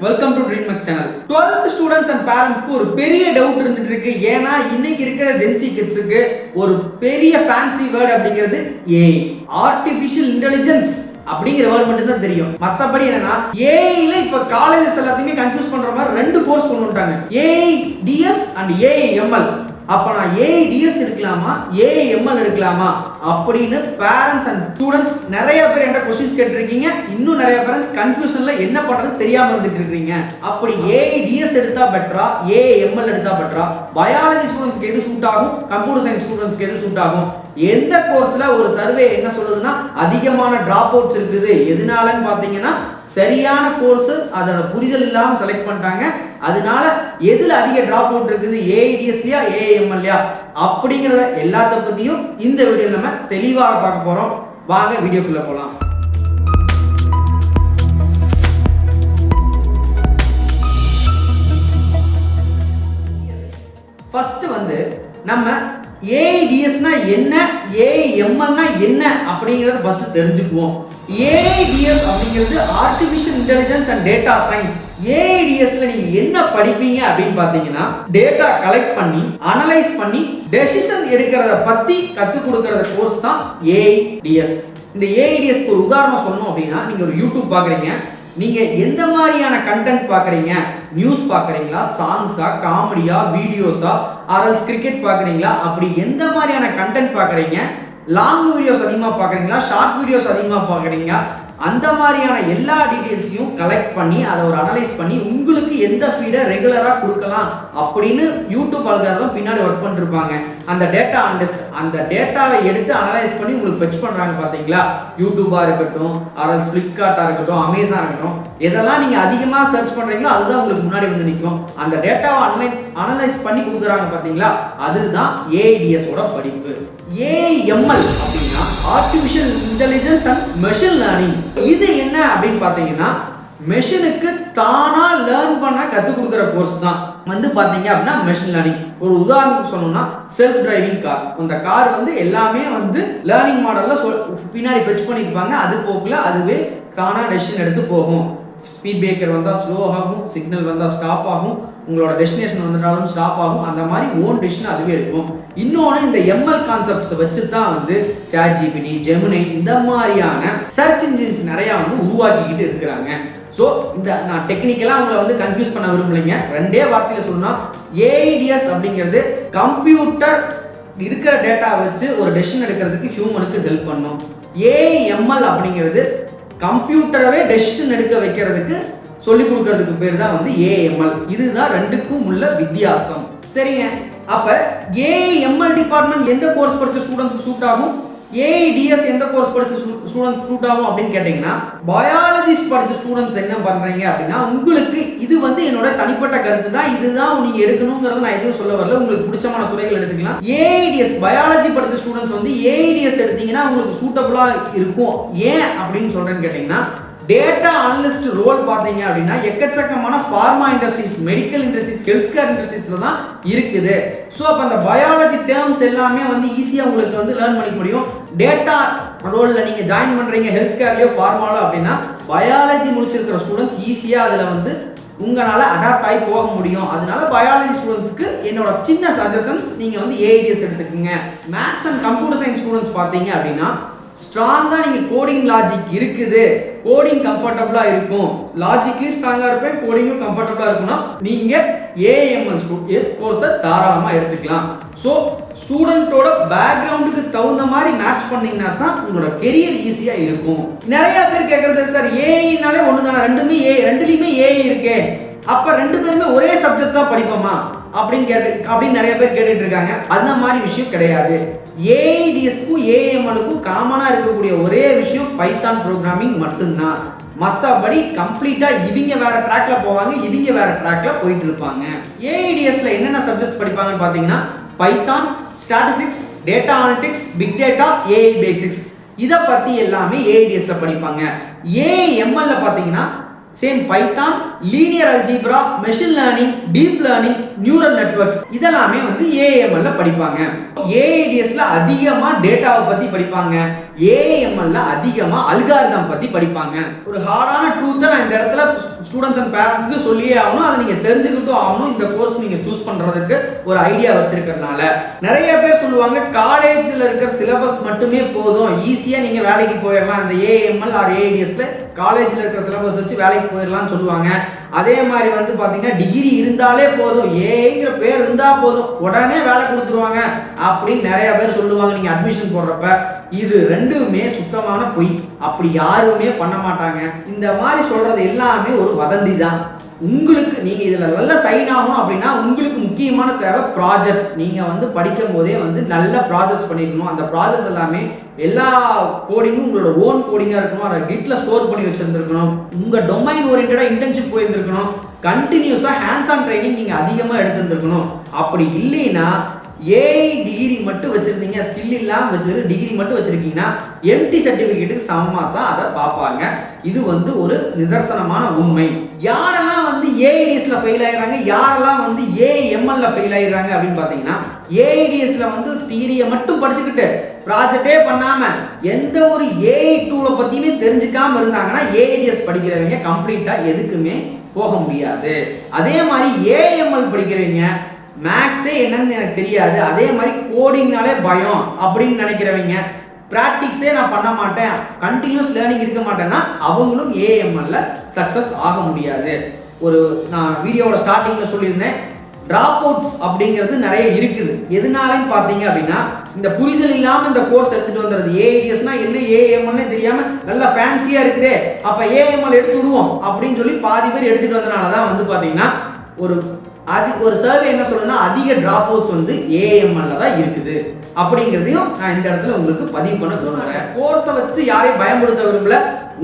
Welcome to Dream Max channel. 12th students and பேரண்ட்ஸ்க்கு ஒரு பெரிய டவுட் இருந்துட்டு இருக்கு. ஏன்னா இன்னைக்கு இருக்கிற ஜென்சி கிட்ஸுக்கு ஒரு பெரிய ஃபேன்சி வேர்ட் அப்படிங்கிறது ஏஐ, ஆர்டிஃபிஷியல் இன்டெலிஜென்ஸ் அப்படிங்கிற வேர்ட் மட்டும் தான் தெரியும். மத்தபடி என்னன்னா ஏஐல இப்ப காலேஜஸ் எல்லாத்தையுமே கன்ஃபியூஸ் பண்ற மாதிரி ரெண்டு கோர்ஸ் கொண்டு வந்துட்டாங்க, AI DS and AI ML. அப்ப நான் ஏஐ டிஎஸ் எடுக்கலாமா ஏஐ எம்எல் எடுக்கலாமா அப்படின்னு பேரண்ட்ஸ் அண்ட் ஸ்டூடெண்ட்ஸ் நிறைய பேர் என்கிட்ட क्वेश्चंस கேட்டிருக்கீங்க. இன்னும் நிறைய பேரண்ட்ஸ் கன்ஃபியூஷன்ல என்ன பண்றது தெரியாம இருந்துட்டு இருக்கீங்க. அப்படி ஏஐ டிஎஸ் எடுத்தா பெட்டரா ஏஐ எம்எல் எடுத்தா பெட்டரா, பயாலஜி ஸ்டூடெண்ட்ஸ்க்கு எது சூட் ஆகும், கம்ப்யூட்டர் சயின்ஸ் ஸ்டூடெண்ட்ஸ்க்கு எது சூட் ஆகும், எந்த கோர்ஸ்ல ஒரு சர்வே என்ன சொல்லுதுன்னா அதிகமான டிராப் அவுட்ஸ் இருக்குது, எதனாலன்னு பாத்தீங்கன்னா சரியான கோர்ஸ் அதோட புரிதல் இல்லாம செலக்ட் பண்ணிட்டாங்க, அதனால எதுல அதிக டிராப் அவுட் இருக்குது, ஏஐடிஎஸ்லயா ஏஐஎம்எல்யா அப்படிங்கறத எல்லாத்த பத்தியும் இந்த வீடியோல நம்ம தெளிவாக பார்க்க போறோம். வாங்க வீடியோக்குள்ள போலாம். ஃபர்ஸ்ட் வந்து நம்ம ஏஐடிஎஸ்னா என்ன, ஏஐஎம்எல்னா என்ன அப்படிங்கறத ஃபர்ஸ்ட் தெரிஞ்சுக்குவோம். ஏஐடிஎஸ் அப்படிங்கிறது artificial intelligence and data science. ஏஐடிஎஸ்ல நீங்க என்ன படிப்பீங்க அப்படின்னு பாத்தீங்கன்னா டேட்டா கலெக்ட் பண்ணி அனலைஸ் பண்ணி டெசிஷன் எடுக்கிறத பத்தி கத்துக் கொடுக்கிற கோர்ஸ் தான் ஏஐடிஎஸ். இந்த ஏஐடிஎஸ்க்கு ஒரு உதாரணம் சொல்லணும் அப்படின்னா, நீங்க ஒரு யூடியூப் பாக்குறீங்க, நீங்க எந்த மாதிரியான கண்டென்ட் பாக்குறீங்க, நியூஸ் பாக்குறீங்களா, சாங்ஸா, காமெடியா, வீடியோஸா, ஆர்எல்ஸ் கிரிக்கெட் பாக்குறீங்களா, அப்படி எந்த மாதிரியான கண்டென்ட் பாக்குறீங்க, லாங் வீடியோஸ் அதிகமாக பார்க்குறீங்களா, ஷார்ட் வீடியோஸ் அதிகமாக பார்க்குறீங்க, அந்த மாதிரியான எல்லா டீட்டெயில்ஸையும் கலெக்ட் பண்ணி அதை ஒரு அனலைஸ் பண்ணி உங்களுக்கு எந்த ஃபீடை ரெகுலராக கொடுக்கலாம் அப்படின்னு யூடியூப் அல்காரிதம் பின்னாடி ஒர்க் பண்ணிருப்பாங்க. அந்த டேட்டா அனலிஸ்ட் அந்த டேட்டாவை எடுத்து அனலைஸ் பண்ணி உங்களுக்கு ஃபெட்ச் பண்ணுறாங்க பார்த்தீங்களா. யூடியூபாக இருக்கட்டும், ஆர்எல்ஸ் ஃப்ளிப்கார்ட்டாக இருக்கட்டும், அமேசான் இருக்கட்டும், எதெல்லாம் நீங்கள் அதிகமாக சர்ச் பண்ணுறீங்களோ அதுதான் உங்களுக்கு முன்னாடி வந்து நிற்கும். அந்த டேட்டாவை அனலைஸ் பண்ணி கொடுக்குறாங்க பார்த்தீங்களா, அதுதான் ஏஐடிஎஸோட படிப்பு. ஏஐஎம்எல் அப்படின்னா artificial intelligence and machine learning. இது என்ன அப்படின்னு பார்த்தீங்கன்னா மெஷினுக்கு தானா லேர்ன் பண்ண கற்றுக் கொடுக்குற கோர்ஸ் தான் வந்து பார்த்தீங்க அப்படின்னா மெஷின் லேர்னிங். ஒரு உதாரணம் சொல்லணும்னா செல்ஃப் டிரைவிங் கார். அந்த கார் வந்து எல்லாமே வந்து லேர்னிங் மாடலில் பின்னாடி ஃபெட்ச் பண்ணியிருப்பாங்க, அது போக்கில் அதுவே தானா டெசிஷன் எடுத்து போகும். ஸ்பீட் பிரேக்கர் வந்தால் ஸ்லோ ஆகும், சிக்னல் வந்தால் ஸ்டாப் ஆகும், உங்களோட டெஸ்டினேஷன் வந்துட்டாலும் ஸ்டாப் ஆகும், அந்த மாதிரி ஓன் டெசிஷன் அதுவே எடுக்கும். இன்னொன்று இந்த எம்எல் கான்செப்ட்ஸை வச்சு தான் வந்து சாட் ஜிபிடி, ஜெமினி இந்த மாதிரியான சர்ச் இன்ஜின்ஸ் நிறையா வந்து உருவாக்கிக்கிட்டு இருக்கிறாங்க. ஸோ இந்த நான் டெக்னிக்கலாக உங்களை வந்து கன்ஃபியூஸ் பண்ண விரும்பலைங்க. ரெண்டே வார்த்தையில் சொல்லணும்னா ஏஐடிஎஸ் அப்படிங்கிறது கம்ப்யூட்டர் இருக்கிற டேட்டா வச்சு ஒரு டெசிஷன் எடுக்கிறதுக்கு ஹியூமனுக்கு ஹெல்ப் பண்ணும். ஏஐஎம்எல் அப்படிங்கிறது கம்ப்யூட்டரவே டெசிஷன் எடுக்க வைக்கிறதுக்கு சொல்லி கொடுக்கறதுக்கு பேர் தான் வந்து ஏஎம்எல். இதுதான் ரெண்டுக்கும் உள்ள வித்தியாசம். சரிங்க, அப்ப ஏஎம்எல் டிபார்ட்மெண்ட் எந்த கோர்ஸ் படிச்ச ஸ்டூடெண்ட்ஸ்க்கு சூட் ஆகும், ஏஐடிஎஸ் எந்த கோர்ஸ் படிச்ச ஸ்டூடெண்ட்ஸ் சூட் ஆகும் அப்படின்னு கேட்டீங்கன்னா, பயாலஜிஸ்ட் படிச்ச ஸ்டூடெண்ட்ஸ் என்ன பண்றீங்க அப்படின்னா, உங்களுக்கு இது வந்து என்னோட தனிப்பட்ட கருத்து தான், இதுதான் நீங்க எடுக்கணுங்கிறத நான் எதுவும் சொல்ல வரல, உங்களுக்கு பிடிச்சமான துறைகள் எடுத்துக்கலாம். ஏஐடிஎஸ் பயாலஜி படிச்ச ஸ்டூடெண்ட்ஸ் வந்து ஏஐடிஎஸ் எடுத்தீங்கன்னா உங்களுக்கு சூட்டபிளா இருக்கும். ஏன் அப்படின்னு சொல்றேன்னு கேட்டீங்கன்னா, டேட்டா அனலிஸ்ட் ரோல் பார்த்தீங்க அப்படின்னா எக்கச்சக்கமான pharma industries, medical industries, health care இண்டஸ்ட்ரீஸ்ல தான் இருக்குது. ஸோ அப்போ அந்த பயாலஜி டேர்ம்ஸ் எல்லாமே வந்து ஈஸியாக உங்களுக்கு வந்து லேர்ன் பண்ணிக்க முடியும். டேட்டா ரோலில் நீங்கள் ஜாயின் பண்ணுறீங்க ஹெல்த் கேர்லையோ ஃபார்மாலோ அப்படின்னா பயாலஜி முடிச்சிருக்கிற ஸ்டூடெண்ட்ஸ் ஈஸியாக அதில் வந்து உங்களால் அடாப்ட் ஆகி போக முடியும். அதனால பயாலஜி ஸ்டூடெண்ட்ஸ்க்கு என்னோட சின்ன சஜஷன்ஸ், நீங்கள் வந்து ஏஐடிஎஸ் எடுத்துக்கோங்க. Maths and computer science students பார்த்தீங்க அப்படின்னா ஸ்ட்ராங்கா நீங்க கோடிங் லாஜிக் இருக்குது, கோடிங் கம்ஃபர்டபுளா இருக்கும், லாஜிக்லி ஸ்ட்ராங்கா இருப்பேன், கோடிங்கும் கம்ஃபர்டபுளா இருக்கும்னா நீங்க ஏஎம்எல் கோர்ஸை தாராளமா எடுத்துக்கலாம். ஸோ ஸ்டூடெண்டோட பேக்ரவுண்டுக்கு தகுந்த மாதிரி மேட்ச் பண்ணீங்கன்னா தான் உங்களோட கெரியர் ஈஸியா இருக்கும். நிறைய பேர் கேட்கறது, சார் ஏஐனாலே ஒன்று தானே, ரெண்டுலையுமே ஏஐ இருக்கே, அப்ப ரெண்டு பேருமே ஒரே சப்ஜெக்ட் தான் படிப்போமா அப்படின்னு நிறைய பேர் கேட்டுட்டு இருக்காங்க. அந்த மாதிரி விஷயம் கிடையாது. ஏஐடிஎஸ்க்கும் ஏஎம்எலுக்கும் காமனா இருக்கக்கூடிய ஒரே விஷயம் பைத்தான் ப்ரோக்ராமிங் மட்டும்தான். மற்றபடி கம்ப்ளீட்டா இவங்க வேற ட்ராக்ல போவாங்க, இவங்க வேற ட்ராக்ல போயிட்டு இருப்பாங்க. ஏஐடிஎஸ்ல என்னென்ன சப்ஜெக்ட்ஸ் படிப்பாங்கன்னு பாத்தீங்கன்னா Python, statistics, data analytics, big data, AI basics, இதை பத்தி எல்லாமே ஏஐடிஎஸ்ல படிப்பாங்க. ஏஎம்எல்ல பாத்தீங்கன்னா same Python, linear algebra, machine learning, deep learning, neural networks இதெல்லாமே வந்து ஏஎம்எல்ல படிப்பாங்க. ஏஐடிஎஸ்ல அதிகமா டேட்டாவை பத்தி படிப்பாங்க, ஏஎம்எல்ல அதிகமா அல்காரிதம் பத்தி படிப்பாங்க. ஒரு ஹார்டான ட்ரூத்தை நான் இந்த இடத்துல ஸ்டூடெண்ட்ஸ் அண்ட் பேரண்ட்ஸ்க்கு சொல்லியே ஆகணும், அதை நீங்க தெரிஞ்சுக்கிட்டும் ஆகணும். இந்த கோர்ஸ் நீங்க சூஸ் பண்றதுக்கு ஒரு ஐடியா வச்சிருக்கிறதுனால நிறைய பேர் சொல்லுவாங்க காலேஜ்ல இருக்கிற சிலபஸ் மட்டுமே போதும், ஈஸியா நீங்க வேலைக்கு போயிடலாம், இந்த ஏஎம்எல் ஆர் ஏஐடிஎஸ்ல காலேஜ்ல இருக்கிற சிலபஸ் வச்சு வேலைக்கு போயிடலாம்னு சொல்லுவாங்க. அதே மாதிரி வந்து பாத்தீங்கன்னா டிகிரி இருந்தாலே போதும், ஏங்கிற பேர் இருந்தா போதும், உடனே வேலை கொடுத்துருவாங்க அப்படின்னு நிறைய பேர் சொல்லுவாங்க நீங்க அட்மிஷன் போடுறப்ப. இது ரெண்டுமே சுத்தமான பொய். அப்படி யாருமே பண்ண மாட்டாங்க. இந்த மாதிரி சொல்றது எல்லாமே ஒரு வதந்தி தான். உங்களுக்கு நீங்க இதுல நல்ல சைன் ஆகணும் அப்படின்னா உங்களுக்கு முக்கியமான தேவை ப்ராஜெக்ட். நீங்க வந்து படிக்கும் போதே வந்து நல்ல ப்ராஜெக்ட்ஸ் பண்ணிருக்கணும். அந்த ப்ராஜெக்ட்ஸ் எல்லாமே எல்லா கோடிங்கும் உங்களோட ஓன் கோடிங்கா இருக்கணும், அதை கிட்ல ஸ்டோர் பண்ணி வச்சிருந்துருக்கணும், உங்க டொமைன் ஓரியன்டா இன்டர்ன்ஷிப் போயிருந்திருக்கணும், கண்டினியூஸா ஹேண்ட்ஸ் ஆன் ட்ரைனிங் நீங்க அதிகமா எடுத்துருந்துருக்கணும். அப்படி இல்லைன்னா ஏஐ டிகிரி மட்டும் வச்சிருந்தீங்க, ஸ்கில் இல்லாம வச்சிருக்க டிகிரி மட்டும் வச்சிருக்கீங்கன்னா எம்டி சர்டிபிகேட்டுக்கு சமமா தான் அதை பார்ப்பாங்க. இது வந்து ஒரு நிதர்சனமான உண்மை. யாரெல்லாம் வந்து ஏஐடிஎஸ்ல ஃபெயில் ஆயிடுறாங்க, யாரெல்லாம் வந்து ஏஎம்எல்ல ஃபெயில் ஆயிடுறாங்க அப்படின்னு பாத்தீங்கன்னா, ஏஐடிஎஸ்ல வந்து தியரியை மட்டும் படிச்சுக்கிட்டு ப்ராஜெக்டே பண்ணாம எந்த ஒரு ஏஐ டூலை பத்தியுமே தெரிஞ்சுக்காம இருந்தாங்கன்னா ஏஐடிஎஸ் படிக்கிறவங்க கம்ப்ளீட்டா எதுக்குமே போக முடியாது. அதே மாதிரி ஏஎம்எல் படிக்கிறவங்க மேக்ஸே என்னன்னு எனக்கு தெரியாது, அதே மாதிரி கோடிங்னாலே பயம் அப்படின்னு நினைக்கிறவங்க, பிராக்டிக்ஸே நான் பண்ண மாட்டேன், கண்டினியூஸ் லேர்னிங் இருக்க மாட்டேன்னா அவங்களும் ஏஎம்எல்ல சக்சஸ் ஆக முடியாது. ஒரு நான் வீடியோவோட ஸ்டார்டிங்ல சொல்லியிருந்தேன், டிராப் அவுட்ஸ் அப்படிங்கிறது நிறைய இருக்குது. எதனாலன்னு பார்த்தீங்க அப்படின்னா இந்த புரிதல் இல்லாமல் இந்த கோர்ஸ் எடுத்துட்டு வந்துடுது. ஏஐடிஎஸ்னா என்ன, ஏஎம்எல்னே தெரியாம நல்லா ஃபேன்சியா இருக்குதே, அப்ப ஏஎம்எல் எடுத்து விடுவோம் அப்படின்னு சொல்லி பாதி பேர் எடுத்துட்டு வந்தனால தான் வந்து பார்த்தீங்கன்னா ஒரு சர்வே என்ன சொல்லுன்னா அதிக டிராப் அவுட்ஸ் வந்து ஏஎம்எல்ல தான் இருக்குது அப்படிங்கிறதையும் நான் இந்த இடத்துல உங்களுக்கு பதிவு பண்ண சொல்றேன். கோர்ஸை வச்சு யாரையும் பயமுறுத்த விரும்பல.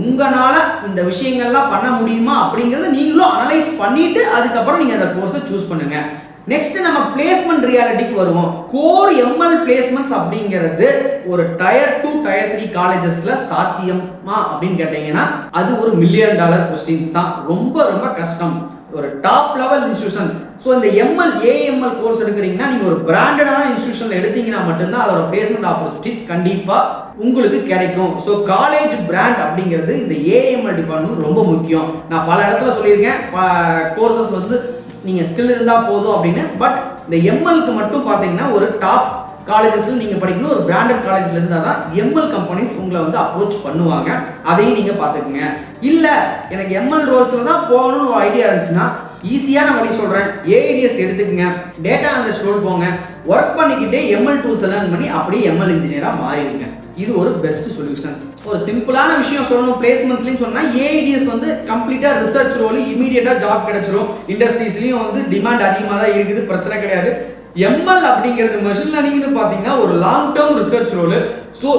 உங்களால இந்த விஷயங்கள்லாம் பண்ண முடியுமா அப்படிங்கறத நீங்களும் அனலைஸ் பண்ணிட்டு அதுக்கப்புறம் நீங்க அந்த கோர்ஸை சூஸ் பண்ணுங்க. நெக்ஸ்ட் நம்ம பிளேஸ்மெண்ட் ரியாலிட்டிக்கு வருவோம். கோர் எம்எல் பிளேஸ்மெண்ட்ஸ் அப்படிங்கிறது ஒரு டயர் 2 டயர் 3 காலேஜஸ்ல சாத்தியமா அப்படின்னு கேட்டீங்கன்னா அது ஒரு $1 மில்லியன் கொஸ்டின்ஸ் தான். ரொம்ப ரொம்ப கஷ்டம். ஒரு டாப் லெவல் இன்ஸ்டிடியூஷன். ஸோ இந்த எம்எல் ஏஎம்எல் கோர்ஸ் எடுக்கிறீங்கன்னா நீங்க ஒரு பிராண்டடான இன்ஸ்டிடியூஷன்ல எடுத்தீங்கன்னா மட்டும்தான் அதோட பிளேஸ்மெண்ட் ஆப்பர்ச்சுனிட்டிஸ் கண்டிப்பா உங்களுக்கு கிடைக்கும். ஸோ காலேஜ் பிராண்ட் அப்படிங்கிறது இந்த ஏஎம்எல் டிபார்ட்மெண்ட் ரொம்ப முக்கியம். நான் பல இடத்துல சொல்லியிருக்கேன் கோர்சஸ் வந்து நீங்க ஸ்கில் இருந்தா போதும் அப்படின்னு. பட் இந்த எம்எல்க்கு மட்டும் பாத்தீங்கன்னா ஒரு டாப் காலேஜஸ்ல நீங்க படிக்கணும், ஒரு பிராண்டட் காலேஜ்ல இருந்தா தான் எம்எல் கம்பெனிஸ் உங்களை வந்து அப்ரோச் பண்ணுவாங்க. அதையும் நீங்க பாத்துக்கங்க. இல்ல எனக்கு எம்எல் ரோல்ஸ்ல தான் போகணும்னு ஒரு ஐடியா இருந்துச்சுன்னா ஈஸியான வழி சொல்றேன், ஏஐடிஎஸ் எடுத்துக்கங்க, டேட்டா அனலிஸ்ட் ரோல் போங்க, ஒர்க் பண்ணிக்கிட்டே எம்எல் டூல்ஸ் லேர்ன் பண்ணி அப்படியே எம்எல் இன்ஜினியரா மாறிடுங்க. இது ஒரு பெஸ்ட் சொல்யூஷன்ஸ். ஒரு சிம்பிளான விஷயம் சொல்லணும், பிளேஸ்மெண்ட்ஸ்லயும் சொன்னா ஏஐடிஎஸ் வந்து கம்ப்ளீட்டா ரிசர்ச் ரோல், இமீடியட்டா ஜாப் கிடைச்சிரும். இண்டஸ்ட்ரீஸ்லயும் வந்து டிமாண்ட் அதிகமாக தான் இருக்குது, பிரச்சனை கிடையாது. எம்எல் அப்படிங்கிறது மெஷின் லேர்னிங்னு பார்த்தீங்கன்னா ஒரு long term research role. So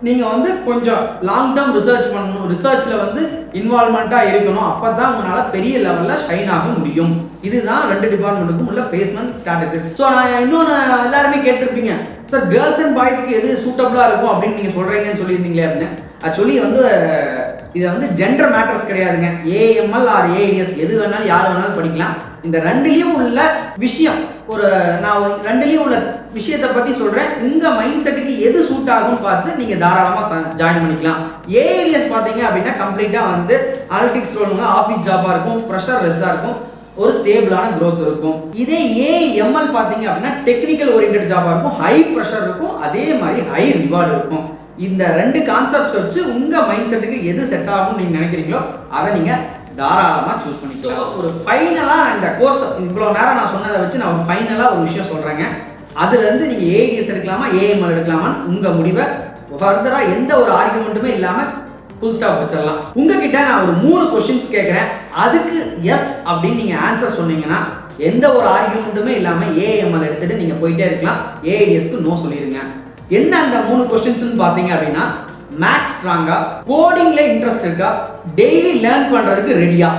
நீங்கள் வந்து கொஞ்சம் லாங் டேர்ம் ரிசர்ச் பண்ணணும், ரிசர்ச்சில் வந்து இன்வால்மெண்ட்டாக இருக்கணும். அப்போ தான் உங்களால் பெரிய லெவலில் ஷைன் ஆக முடியும். இதுதான் ரெண்டு டிபார்ட்மெண்ட்டுக்கும் உள்ள பிளேஸ்மெண்ட் ஸ்டாட்டிஸ்டிக்ஸ். ஸோ நான் இன்னொன்று எல்லாருமே கேட்டிருப்பீங்க, சார் கேர்ள்ஸ் அண்ட் பாய்ஸ்க்கு எது சூட்டபுளாக இருக்கும் அப்படின்னு நீங்கள் சொல்கிறீங்கன்னு சொல்லியிருந்தீங்களே அப்படின்னு. ஆக்சுவலி வந்து இதை வந்து ஜெண்டர் மேட்டர்ஸ் கிடையாதுங்க. ஏஎம்எல் ஆர் ஏஐடிஎஸ் எது வேணாலும் யார் வேணாலும் படிக்கலாம். இந்த ரெண்டுலேயும் உள்ள விஷயம் நான் ரெண்டுலேயும் உள்ள விஷயத்தை பற்றி சொல்கிறேன். உங்கள் மைண்ட் செட்டுக்கு எது சூட் ஆகும்னு பார்த்து நீங்கள் தாராளமாக ஜாயின் பண்ணிக்கலாம். ஏஐடிஎஸ் பார்த்தீங்க அப்படின்னா கம்ப்ளீட்டாக வந்து அனலிட்டிக்ஸ் ரோலுங்க, ஆஃபீஸ் ஜாபாக இருக்கும், ப்ரெஷர் லெஸ்ஸாக இருக்கும், ஒரு ஸ்டேபிளான growth இருக்கும். இதே ஏஎம்எல் பார்த்தீங்க அப்படின்னா டெக்னிக்கல் ஓரியன்டட் ஜாபாக இருக்கும், ஹை ப்ரெஷர் இருக்கும், அதே மாதிரி ஹை ரிவார்டு இருக்கும். இந்த ரெண்டு கான்செப்ட்ஸ் வச்சு உங்கள் மைண்ட் செட்டுக்கு எது செட் ஆகும்னு நீங்கள் நினைக்கிறீங்களோ அதை நீங்கள் தாராளமாக சூஸ் பண்ணிக்கலாம். ஒரு ஃபைனலாக இந்த கோர்ஸ் இவ்வளோ நேரம் நான் சொன்னதை வச்சு நான் ஒரு ஃபைனலாக ஒரு விஷயம் சொல்கிறேங்க. அதுலேருந்து நீங்கள் ஏஐடிஎஸ் எடுக்கலாமா ஏஎம்எல் எடுக்கலாமான்னு உங்கள் முடிவை ஃபர்தராக எந்த ஒரு ஆர்குமெண்ட்டுமே இல்லாமல் ஃபுல் ஸ்டாப் வச்சிடலாம். உங்ககிட்ட நான் ஒரு 3 கொஸ்டின்ஸ் கேட்குறேன். அதுக்கு எஸ் அப்படின்னு நீங்கள் ஆன்சர் சொன்னீங்கன்னா எந்த ஒரு ஆர்குமெண்ட்டுமே இல்லாமல் ஏஎம்எல் எடுத்துகிட்டு நீங்கள் போயிட்டே இருக்கலாம். ஏஐடிஎஸ்க்கு நோ சொல்லிடுங்க. என்ன அந்த 3 கொஸ்டின்ஸ்னு பார்த்தீங்க அப்படின்னா, மேக்ஸ் ஸ்ட்ராங்கா, கோடிங்ல இன்ட்ரெஸ்ட் இருக்கா, டெய்லி லேர்ன் பண்றதுக்கு ரெடியா?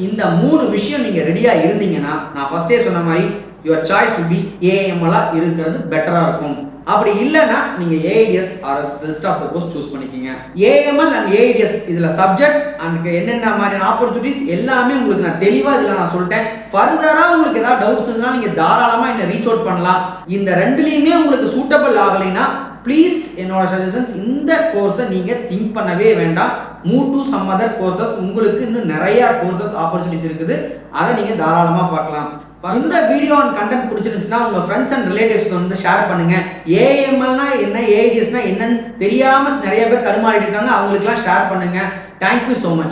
இந்த 3 விஷயம் நீங்க ரெடியா இருந்தீங்கன்னா நான் ஃபர்ஸ்டே சொன்ன மாதிரி your choice will be AML இருக்கிறது பெட்டரா இருக்கும். அப்படி இல்லைன்னா நீங்க ஏஐடிஎஸ் ஆர்எஸ் rest of the course choose பண்ணிக்கோங்க. ஏஎம்எல் அண்ட் ஏஐடிஎஸ் இதுல சப்ஜெக்ட் அண்ட் என்னென்ன மாதிரியான ஆப்பர்ச்சுனிட்டிஸ் எல்லாமே உங்களுக்கு நான் தெளிவா இதுல நான் சொல்லிட்டேன். ஃபர்தரா உங்களுக்கு ஏதாவது டவுட்ஸ் இருந்தா நீங்க தாராளமா என்ன ரீச் அவுட் பண்ணலாம். இந்த ரெண்டுலயுமே உங்களுக்கு சூட்டபிள் ஆகலைன்னா ப்ளீஸ் என்னோட சஜஷன்ஸ் இந்த கோர்ஸை நீங்க திங்க் பண்ணவே வேண்டாம். Move to some other courses. உங்களுக்கு இன்னும் நிறைய கோர்சஸ் ஆப்பர்ச்சுனிட்டிஸ் இருக்குது, அதை நீங்க தாராளமா பார்க்கலாம். இந்த வீடியோ அண்ட் கண்டென்ட் பிடிச்சிருந்துச்சுன்னா உங்க ஃப்ரெண்ட்ஸ் அண்ட் ரிலேட்டிவ்ஸ்க்கு வந்து ஷேர் பண்ணுங்க. ஏஎம்எல்னா என்ன, ஏஐடிஎஸ்னா என்னன்னு தெரியாம நிறைய பேர் தடுமாறிட்டு இருக்காங்க, அவங்களுக்குலாம் ஷேர் பண்ணுங்க. Thank you so much.